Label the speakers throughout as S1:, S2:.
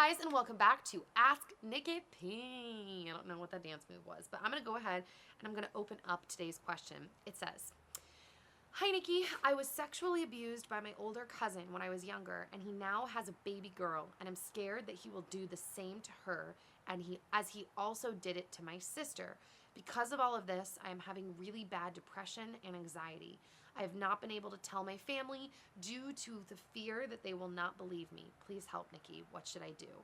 S1: guys, and welcome back to Asknikkip. I don't know what that dance move was, but I'm going to go ahead and I'm going to open up today's question. It says, "Hi Nikki, I was sexually abused by my older cousin when I was younger, and he now has a baby girl, and I'm scared that he will do the same to her, and as he also did it to my sister. Because of all of this, I am having really bad depression and anxiety. I have not been able to tell my family due to the fear that they will not believe me. Please help, Nikki. What should I do?"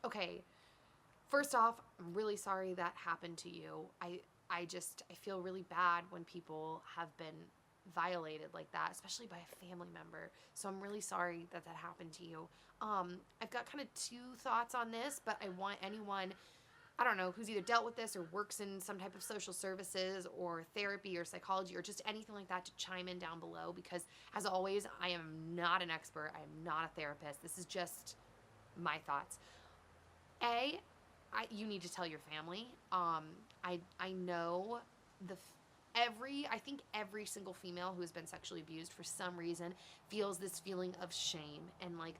S1: Okay. First off, I'm really sorry that happened to you. I feel really bad when people have been violated like that, especially by a family member. So I'm really sorry that that happened to you. I've got kind of two thoughts on this, but I want anyone, I don't know, who's either dealt with this or works in some type of social services or therapy or psychology or just anything like that to chime in down below, because as always, I am not an expert. I am not a therapist. This is just my thoughts. You need to tell your family. I know I think every single female who has been sexually abused for some reason feels this feeling of shame and like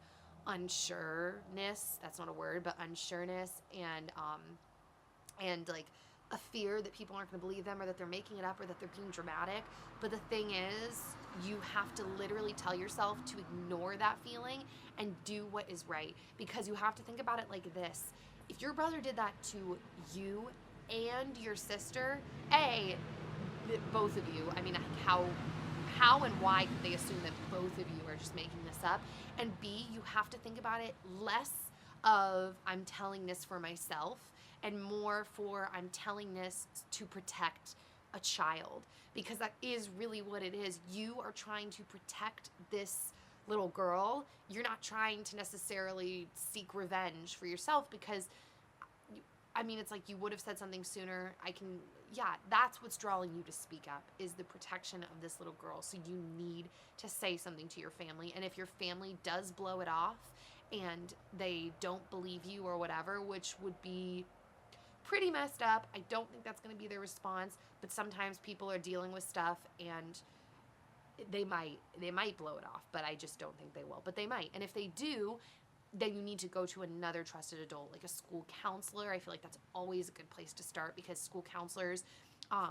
S1: unsureness. That's not a word, but unsureness and like a fear that people aren't going to believe them or that they're making it up or that they're being dramatic. But the thing is, you have to literally tell yourself to ignore that feeling and do what is right, because you have to think about it like this. If your brother did that to you and your sister, both of you, I mean, how and why could they assume that both of you are just making this up? And B, you have to think about it less of I'm telling this for myself and more for I'm telling this to protect a child, because that is really what it is. You are trying to protect this little girl. You're not trying to necessarily seek revenge for yourself, because it's like you would have said something sooner. That's what's drawing you to speak up, is the protection of this little girl. So you need to say something to your family. And if your family does blow it off and they don't believe you or whatever, which would be pretty messed up, I don't think that's going to be their response. But sometimes people are dealing with stuff and they might blow it off, but I just don't think they will. But they might. And if they do, then you need to go to another trusted adult, like a school counselor. I feel like that's always a good place to start, because school counselors, I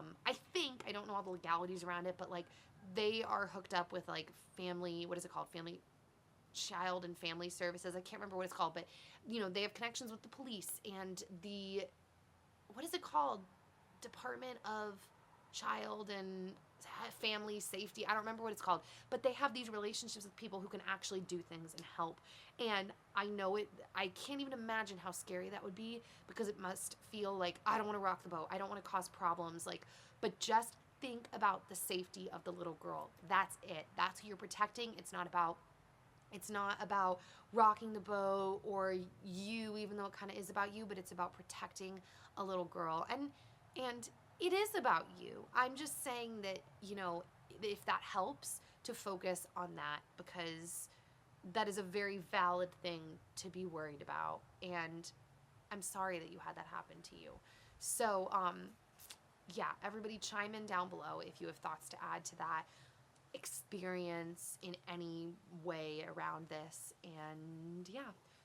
S1: don't know all the legalities around it, but like they are hooked up with like family, what is it called? Child and family services. I can't remember what it's called, but they have connections with the police and what is it called? Department of Child and Family Safety. I don't remember what it's called, but they have these relationships with people who can actually do things and help. And I can't even imagine how scary that would be, because it must feel like, I don't want to rock the boat. I don't want to cause problems. But just think about the safety of the little girl. That's it. That's who you're protecting. It's not about rocking the boat or you, even though it kind of is about you, but it's about protecting a little girl. And it is about you. I'm just saying that, if that helps, to focus on that, because that is a very valid thing to be worried about. And I'm sorry that you had that happen to you. So, everybody chime in down below if you have thoughts to add to that experience in any way around this. And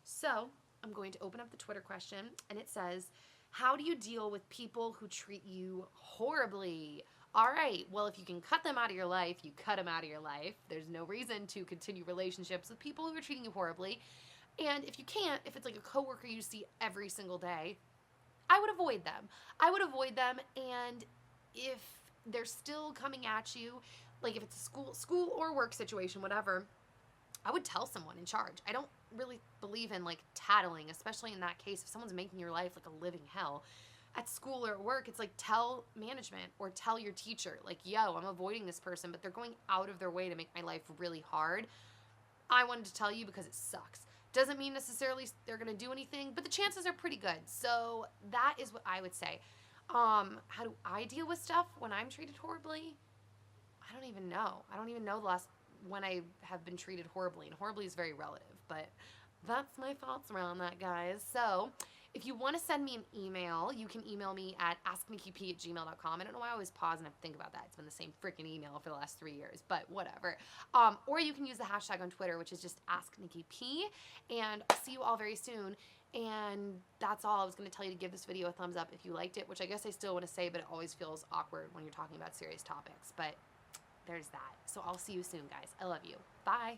S1: so I'm going to open up the Twitter question, and it says, "How do you deal with people who treat you horribly?" All right, well, if you can cut them out of your life, you cut them out of your life. There's no reason to continue relationships with people who are treating you horribly. And if you can't, if it's like a coworker you see every single day, I would avoid them. And if they're still coming at you, like if it's a school or work situation, whatever, I would tell someone in charge. I don't really believe in like tattling, especially in that case. If someone's making your life like a living hell at school or at work, it's like, tell management or tell your teacher, like, yo, I'm avoiding this person, but they're going out of their way to make my life really hard. I wanted to tell you because it sucks. Doesn't mean necessarily they're going to do anything, but the chances are pretty good. So that is what I would say. How do I deal with stuff when I'm treated horribly? I don't even know the last when I have been treated horribly, and horribly is very relative, but that's my thoughts around that, guys. So If you want to send me an email, you can email me at asknikkip@gmail.com. I don't know why I always pause and have to think about that. It's been the same freaking email for the last 3 years, but whatever. Or you can use the hashtag on Twitter, which is just asknikkip. And I'll see you all very soon. And that's all. I was going to tell you to give this video a thumbs up if you liked it, which I guess I still want to say, but it always feels awkward when you're talking about serious topics. But there's that. So I'll see you soon, guys. I love you. Bye.